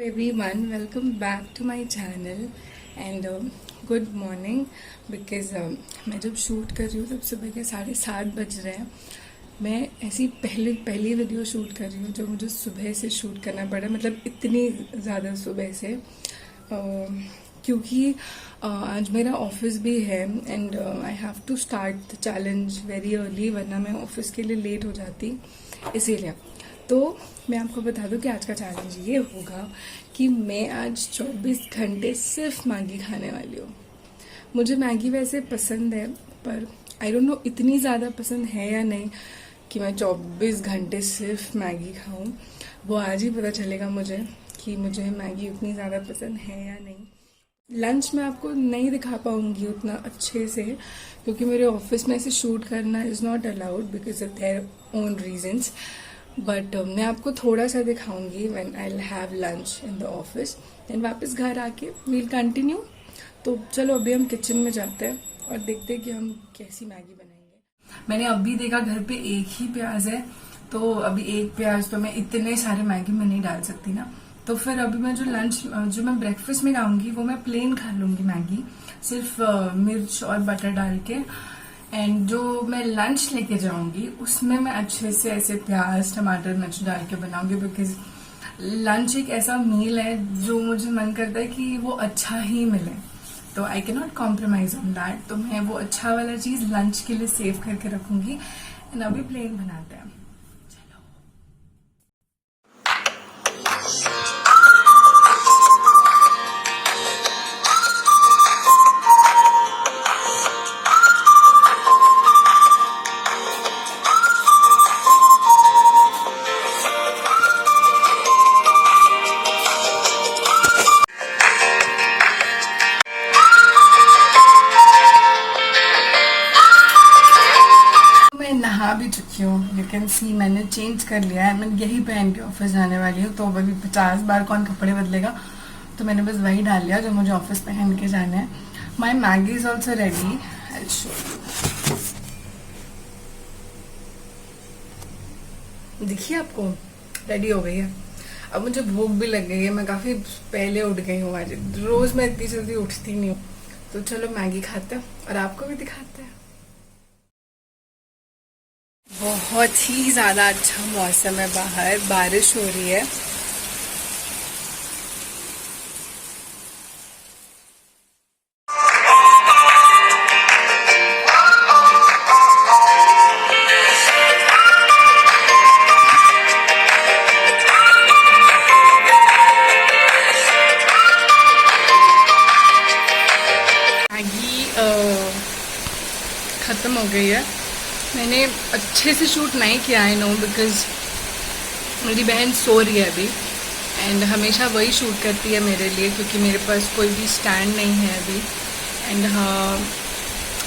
Everyone, welcome back to my channel and good morning because मैं जब shoot कर रही हूँ तब सुबह के 7:30 बज रहे हैं। मैं ऐसी पहली वीडियो शूट कर रही हूँ जो मुझे सुबह से शूट करना पड़ा, मतलब इतनी ज़्यादा सुबह से, क्योंकि आज मेरा ऑफिस भी है and I have to start the challenge very early, वरना मैं ऑफिस के लिए लेट हो जाती। इसीलिए तो मैं आपको बता दूं कि आज का चैलेंज ये होगा कि मैं आज 24 घंटे सिर्फ मैगी खाने वाली हूँ। मुझे मैगी वैसे पसंद है, पर आई डोंट नो इतनी ज़्यादा पसंद है या नहीं कि मैं 24 घंटे सिर्फ मैगी खाऊं। वो आज ही पता चलेगा मुझे कि मुझे मैगी उतनी ज़्यादा पसंद है या नहीं। लंच मैं आपको नहीं दिखा पाऊंगी उतना अच्छे से, क्योंकि मेरे ऑफिस में ऐसे शूट करना is not allowed because of their own reasons. But मैं आपको थोड़ा सा दिखाऊंगी when I will have lunch in the office, then वापस घर आके वील कंटिन्यू। तो चलो अभी हम किचन में जाते हैं और देखते हैं कि हम कैसी मैगी बनाएंगे। मैंने अभी देखा घर पे एक ही प्याज है, तो अभी एक प्याज तो मैं इतने सारे मैगी में नहीं डाल सकती ना। तो फिर अभी मैं जो मैं ब्रेकफास्ट में खाऊंगी वो मैं प्लेन खा लूंगी मैगी, सिर्फ मिर्च और बटर डाल के। एंड जो मैं लंच लेके जाऊंगी उसमें मैं अच्छे से ऐसे प्याज टमाटर मिर्च डाल के बनाऊंगी, बिकॉज लंच एक ऐसा मील है जो मुझे मन करता है कि वो अच्छा ही मिले, तो I can not compromise on that. तो मैं वो अच्छा वाला चीज लंच के लिए सेव करके रखूंगी। एंड अभी प्लेन बनाते हैं। नहा भी चुकी हूँ, यू कैन सी मैंने चेंज कर लिया है। मैं यही पहन के ऑफिस जाने वाली हूँ, तो अभी 50 बार कौन कपड़े बदलेगा, तो मैंने बस वही डाल लिया जो मुझे ऑफिस पहन के जाना है। My Maggi is also ready, I show you. देखिए आपको रेडी हो गई है। अब मुझे भूख भी लग गई है, मैं काफी पहले उठ गई हूँ आज। रोज मैं इतनी जल्दी उठती नहीं हूँ। तो चलो मैगी खाते हैं और आपको भी दिखाते हैं। बहुत ही ज़्यादा अच्छा मौसम है, बाहर बारिश हो रही है। मैगी ख़त्म हो गई है। मैंने अच्छे से शूट नहीं किया है, नो, बिकॉज मेरी बहन सो रही है अभी एंड हमेशा वही शूट करती है मेरे लिए, क्योंकि मेरे पास कोई भी स्टैंड नहीं है अभी। एंड हाँ,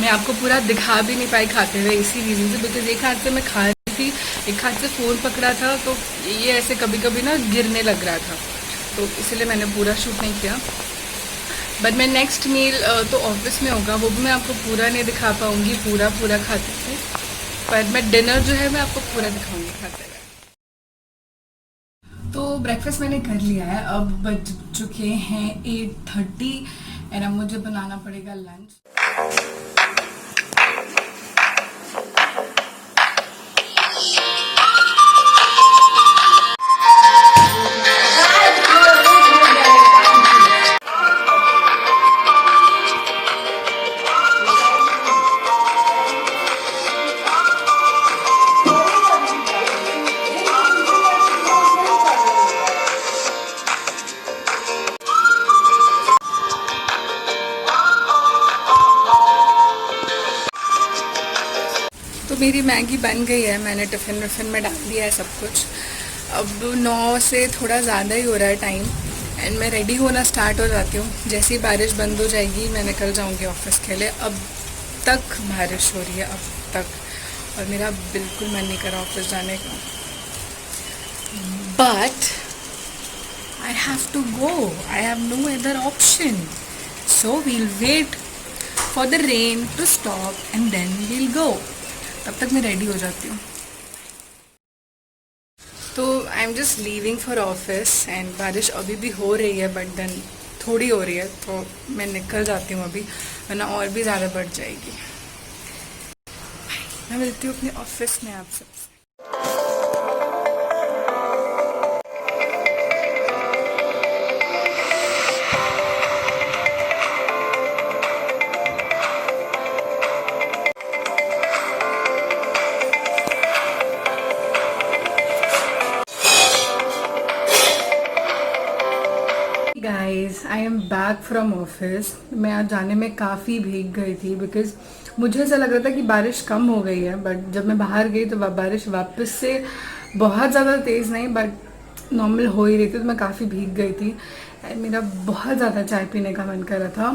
मैं आपको पूरा दिखा भी नहीं पाई खाते हुए, इसी रीज़न से, बिकॉज एक हाथ से मैं खा रही थी, एक हाथ से फ़ोन पकड़ा था, तो ये ऐसे कभी कभी ना गिरने लग रहा था, तो इसलिए मैंने पूरा शूट नहीं किया। बट मैं नेक्स्ट मील तो ऑफिस में होगा, वो भी मैं आपको पूरा नहीं दिखा पाऊँगी पूरा खाते हुए, पर मैं डिनर जो है मैं आपको पूरा दिखाऊंगी खाते हुए। तो ब्रेकफास्ट मैंने कर लिया है, अब बज चुके हैं 8:30 एंड अब मुझे बनाना पड़ेगा लंच। तो मेरी मैगी बन गई है, मैंने टिफ़िन में डाल दिया है सब कुछ। अब 9 से थोड़ा ज़्यादा ही हो रहा है टाइम एंड मैं रेडी होना स्टार्ट हो जाती हूँ। जैसे ही बारिश बंद हो जाएगी मैं निकल जाऊँगी ऑफिस के लिए। अब तक बारिश हो रही है, अब तक, और मेरा बिल्कुल मन नहीं करा ऑफिस जाने का, but I have to go, I have no other option, so we'll wait for the rain to stop and then we'll go. तब तक मैं रेडी हो जाती हूँ। तो I am just leaving for office and बारिश अभी भी हो रही है बट देन थोड़ी हो रही है, तो मैं निकल जाती हूँ अभी, वरना और भी ज़्यादा बढ़ जाएगी। मैं मिलती हूँ अपने ऑफिस में आप सबसे। Guys I am back from office. मैं आज जाने में काफ़ी भीग गई थी बिकॉज मुझे ऐसा लग रहा था कि बारिश कम हो गई है, बट जब मैं बाहर गई तो बारिश वापस से बहुत ज़्यादा तेज़ नहीं बट नॉर्मल हो ही रही थी, तो मैं काफ़ी भीग गई थी एंड मेरा बहुत ज़्यादा चाय पीने का मन कर रहा था,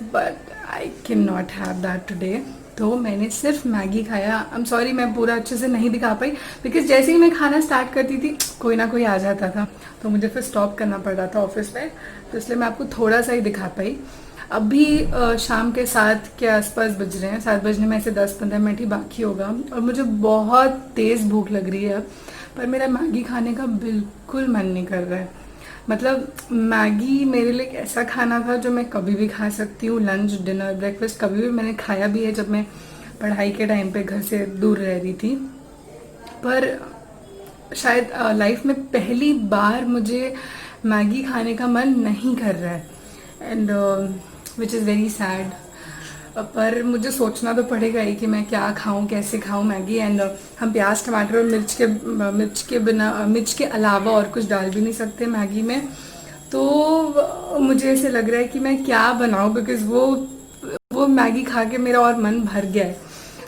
but I can not have that today. तो मैंने सिर्फ मैगी खाया। आई एम सॉरी मैं पूरा अच्छे से नहीं दिखा पाई बिकॉज जैसे ही मैं खाना स्टार्ट करती थी कोई ना कोई आ जाता था, तो मुझे फिर स्टॉप करना पड़ रहा था ऑफिस में, तो इसलिए मैं आपको थोड़ा सा ही दिखा पाई। अभी शाम के 7 के आसपास बज रहे हैं, 7 बजने में ऐसे 10-15 मिनट ही बाकी होगा और मुझे बहुत तेज़ भूख लग रही है, पर मेरा मैगी खाने का बिल्कुल मन नहीं कर रहा है। मतलब मैगी मेरे लिए एक ऐसा खाना था जो मैं कभी भी खा सकती हूँ, लंच डिनर ब्रेकफास्ट कभी भी मैंने खाया भी है जब मैं पढ़ाई के टाइम पे घर से दूर रह रही थी, पर शायद लाइफ में पहली बार मुझे मैगी खाने का मन नहीं कर रहा है and which is very sad. पर मुझे सोचना तो पड़ेगा ही कि मैं क्या खाऊं, कैसे खाऊं मैगी। एंड हम प्याज टमाटर और मिर्च के अलावा और कुछ डाल भी नहीं सकते मैगी में, तो मुझे ऐसे लग रहा है कि मैं क्या बनाऊं बिकॉज वो मैगी खा के मेरा और मन भर गया है।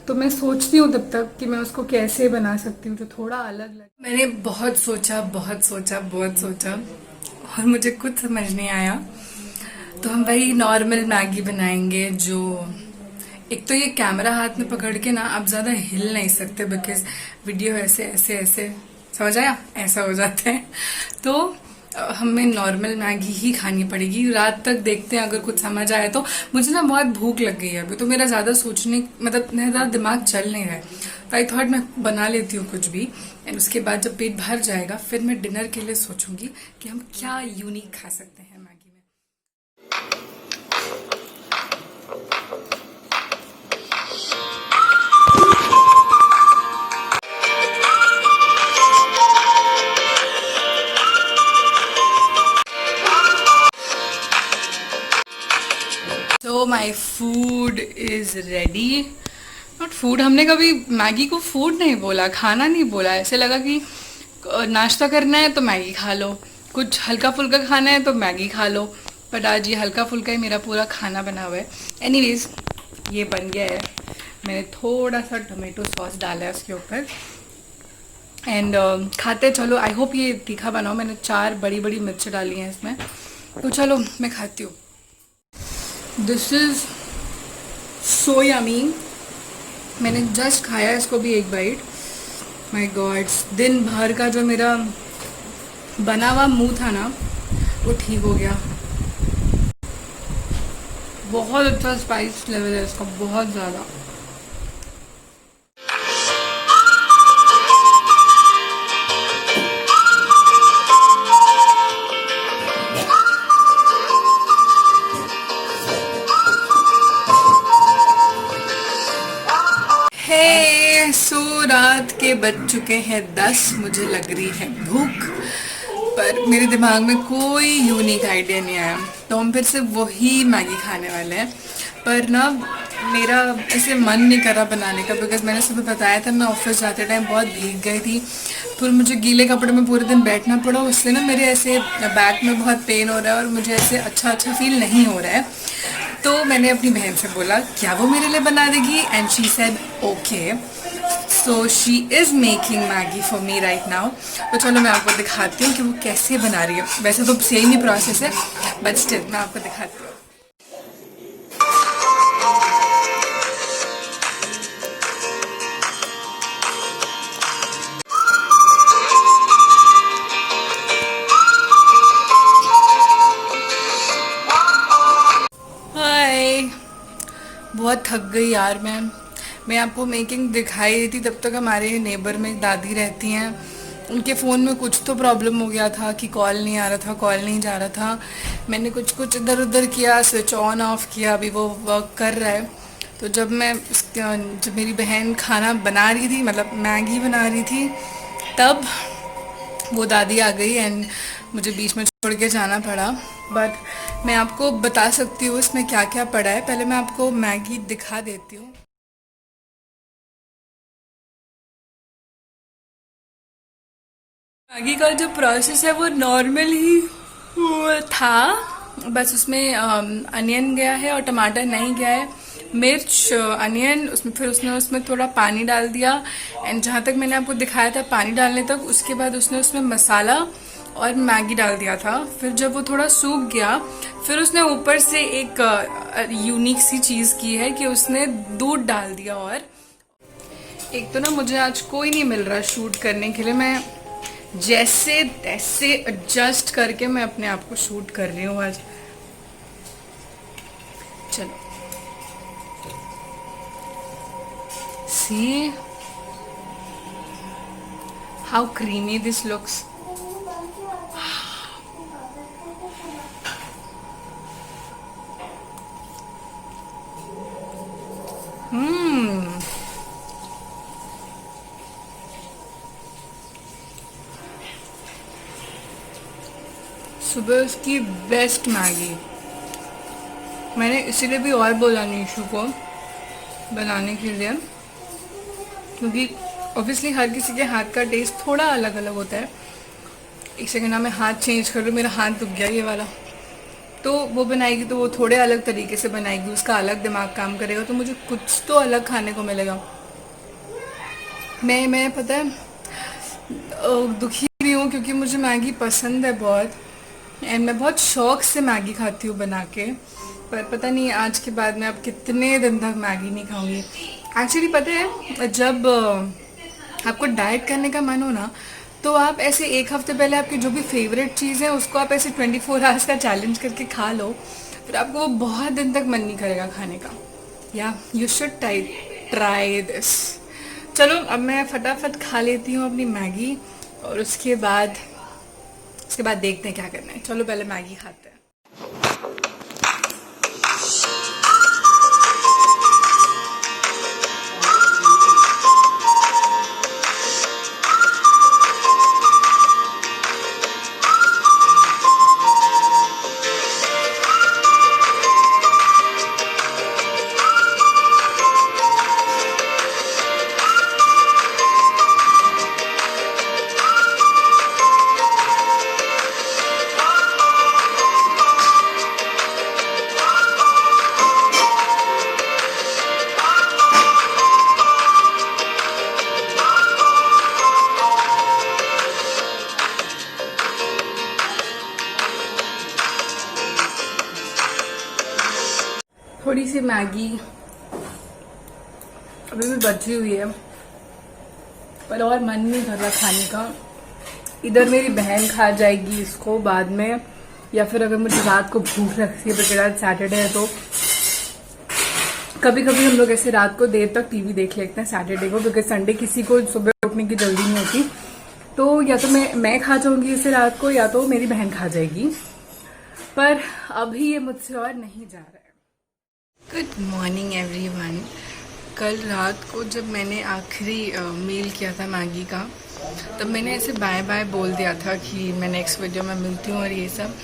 तो मैं सोचती हूँ तब तक कि मैं उसको कैसे बना सकती हूँ जो थोड़ा अलग लगे। मैंने बहुत सोचा और मुझे कुछ समझ नहीं आया, तो हम वही नॉर्मल मैगी बनाएंगे। जो एक तो ये कैमरा हाथ में पकड़ के ना आप ज्यादा हिल नहीं सकते बिकॉज वीडियो ऐसे ऐसे ऐसे समझ आया ऐसा हो जाता है, तो हमें नॉर्मल मैगी ही खानी पड़ेगी। रात तक देखते हैं अगर कुछ समझ आए तो। मुझे ना बहुत भूख लग गई है अभी, तो मेरा ज्यादा सोचने मतलब मेरा ज्यादा दिमाग चल नहीं रहा है, तो आई थॉट मैं बना लेती हूँ कुछ भी एंड उसके बाद जब पेट भर जाएगा फिर मैं डिनर के लिए सोचूंगी कि हम क्या यूनिक खा सकते हैं मैगी में। So my food is ready. Not food, हमने कभी मैगी को फूड नहीं बोला, खाना नहीं बोला। ऐसे लगा कि नाश्ता करना है तो मैगी खा लो, कुछ हल्का फुल्का खाना है तो मैगी खा लो, बट आज ये हल्का फुल्का ही मेरा पूरा खाना बना हुआ है। एनीवेज ये बन गया है, मैंने थोड़ा सा टोमेटो सॉस डाला है उसके ऊपर एंड खाते चलो। आई होप ये तीखा बनाओ। मैंने 4 बड़ी बड़ी मिर्च डाली हैं इसमें, तो चलो मैं खाती हूँ। This is so yummy. मैंने जस्ट खाया इसको भी एक बाइट। माय गॉड, दिन भर का जो मेरा बना हुआ मुंह था ना वो ठीक हो गया। बहुत अच्छा स्पाइस लेवल है इसका, बहुत ज़्यादा। सो रात के बज चुके हैं 10, मुझे लग रही है भूख, पर मेरे दिमाग में कोई यूनिक आइडिया नहीं आया, तो हम फिर से वही मैगी खाने वाले हैं। पर ना मेरा ऐसे मन नहीं कर रहा बनाने का बिकॉज मैंने सुबह बताया था मैं ऑफिस जाते टाइम बहुत भीग गई थी, फिर मुझे गीले कपड़े में पूरे दिन बैठना पड़ा, उससे ना मेरे ऐसे बैक में बहुत पेन हो रहा है और मुझे ऐसे अच्छा फील नहीं हो रहा है। तो मैंने अपनी बहन से बोला क्या वो मेरे लिए बना देगी, and she said okay, so she is making Maggi for me right now. तो चलो मैं आपको दिखाती हूँ कि वो कैसे बना रही है। वैसे तो सेम ही प्रोसेस है बट स्टिल मैं आपको दिखाती हूँ। हाय, बहुत थक गई यार मैं आपको मेकिंग दिखाई रही थी, तब तक हमारे नेबर में दादी रहती हैं, उनके फ़ोन में कुछ तो प्रॉब्लम हो गया था कि कॉल नहीं आ रहा था, कॉल नहीं जा रहा था। मैंने कुछ कुछ इधर उधर किया, स्विच ऑन ऑफ किया, अभी वो वर्क कर रहा है। तो जब मेरी बहन खाना बना रही थी, मतलब मैगी बना रही थी, तब वो दादी आ गई एंड मुझे बीच में छोड़ के जाना पड़ा। बट मैं आपको बता सकती हूँ इसमें क्या क्या पड़ा है। पहले मैं आपको मैगी दिखा देती हूँ। मैगी का जो प्रोसेस है वो नॉर्मल ही हुआ था, बस उसमें अनियन गया है और टमाटर नहीं गया है। मिर्च, अनियन, उसमें फिर उसमें थोड़ा पानी डाल दिया एंड जहाँ तक मैंने आपको दिखाया था पानी डालने तक, उसके बाद उसने उसमें मसाला और मैगी डाल दिया था। फिर जब वो थोड़ा सूख गया, फिर उसने ऊपर से एक यूनिक सी चीज़ की है कि उसने दूध डाल दिया। और एक तो ना मुझे आज कोई नहीं मिल रहा शूट करने के लिए, मैं जैसे तैसे एडजस्ट करके मैं अपने आप को शूट कर रही हूँ आज। चलो, see how creamy this looks. सुबह की बेस्ट मैगी। मैंने इसीलिए भी और बोला नीशू को बनाने के लिए, क्योंकि ऑब्वियसली हर किसी के हाथ का टेस्ट थोड़ा अलग अलग होता है। एक सेकंड ना, मैं हाथ चेंज कर लूँ, मेरा हाथ दुख गया ये वाला। तो वो बनाएगी तो वो थोड़े अलग तरीके से बनाएगी, उसका अलग दिमाग काम करेगा, तो मुझे कुछ तो अलग खाने को मिलेगा। मैं पता है दुखी भी हूँ क्योंकि मुझे मैगी पसंद है बहुत एंड मैं बहुत शौक से मैगी खाती हूँ बना के। पर पता नहीं आज के बाद मैं अब कितने दिन तक मैगी नहीं खाऊंगी। एक्चुअली पता है, जब आपको डाइट करने का मन हो ना, तो आप ऐसे एक हफ्ते पहले आपकी जो भी फेवरेट चीज़ है उसको आप ऐसे 24 आवर्स का चैलेंज करके खा लो, फिर आपको वो बहुत दिन तक मन नहीं करेगा खाने का। या यू शुड ट्राई दिस। चलो अब मैं फटाफट खा लेती हूँ अपनी मैगी और उसके बाद देखते हैं क्या करना है। चलो पहले मैगी खाते हैं। थोड़ी सी मैगी अभी भी बची हुई है, पर और मन नहीं कर रहा खाने का। इधर मेरी बहन खा जाएगी इसको बाद में, या फिर अगर मुझे रात को भूख लगती है, क्योंकि आज सैटरडे है, तो कभी कभी हम लोग ऐसे रात को देर तक टीवी देख लेते हैं सैटरडे को, क्योंकि संडे किसी को सुबह उठने की जल्दी नहीं होती। तो या तो मैं खा जाऊंगी इसे रात को, या तो मेरी बहन खा जाएगी, पर अभी ये मुझसे और नहीं जा रहा है। Good morning everyone. कल रात को जब मैंने आखिरी मील किया था मैगी का, तब मैंने ऐसे बाय बाय बोल दिया था कि मैं नेक्स्ट वीडियो में मिलती हूँ और ये सब।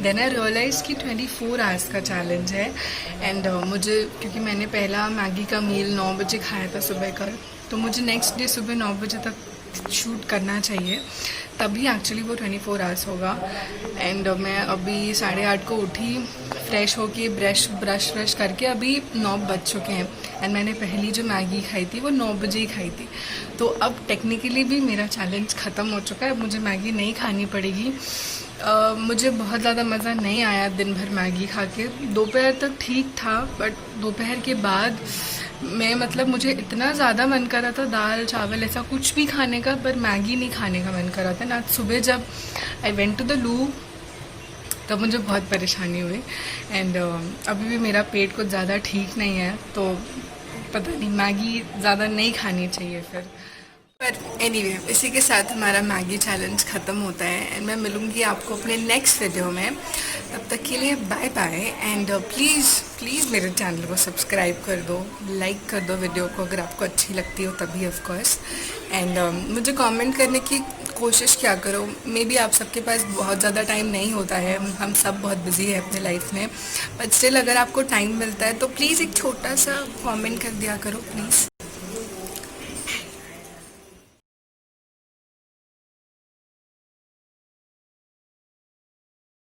देन आई रियलाइज़ कि 24 आवर्स का चैलेंज है एंड मुझे, क्योंकि मैंने पहला मैगी का मील 9 बजे खाया था सुबह कल, तो मुझे नेक्स्ट डे सुबह 9 बजे तक शूट करना चाहिए, तभी एक्चुअली वो 24 आवर्स होगा। एंड मैं अभी 8:30 को उठी, फ्रेश होके ब्रश करके अभी 9 बज चुके हैं एंड मैंने पहली जो मैगी खाई थी वो 9 बजे ही खाई थी। तो अब टेक्निकली भी मेरा चैलेंज ख़त्म हो चुका है, मुझे मैगी नहीं खानी पड़ेगी। मुझे बहुत ज़्यादा मज़ा नहीं आया दिन भर मैगी खा के। दोपहर तक ठीक था, बट दोपहर के बाद मुझे इतना ज़्यादा मन कर रहा था दाल चावल ऐसा कुछ भी खाने का, पर मैगी नहीं खाने का मन कर रहा था। आज सुबह जब आई वेंट टू द लू तब मुझे बहुत परेशानी हुई एंड अभी भी मेरा पेट कुछ ज़्यादा ठीक नहीं है, तो पता नहीं, मैगी ज़्यादा नहीं खानी चाहिए फिर। पर एनीवे इसी के साथ हमारा मैगी चैलेंज ख़त्म होता है एंड मैं मिलूँगी आपको अपने नेक्स्ट वीडियो में। तब तक के लिए bye bye and please please मेरे चैनल को सब्सक्राइब कर दो, लाइक कर दो वीडियो को अगर आपको अच्छी लगती हो तभी ऑफ कोर्स। एंड मुझे कमेंट करने की कोशिश क्या करो, मे बी आप सबके पास बहुत ज़्यादा टाइम नहीं होता है, हम सब बहुत बिजी है अपने लाइफ में, बट स्टिल अगर आपको टाइम मिलता है तो प्लीज़ एक छोटा सा कमेंट कर दिया करो प्लीज़।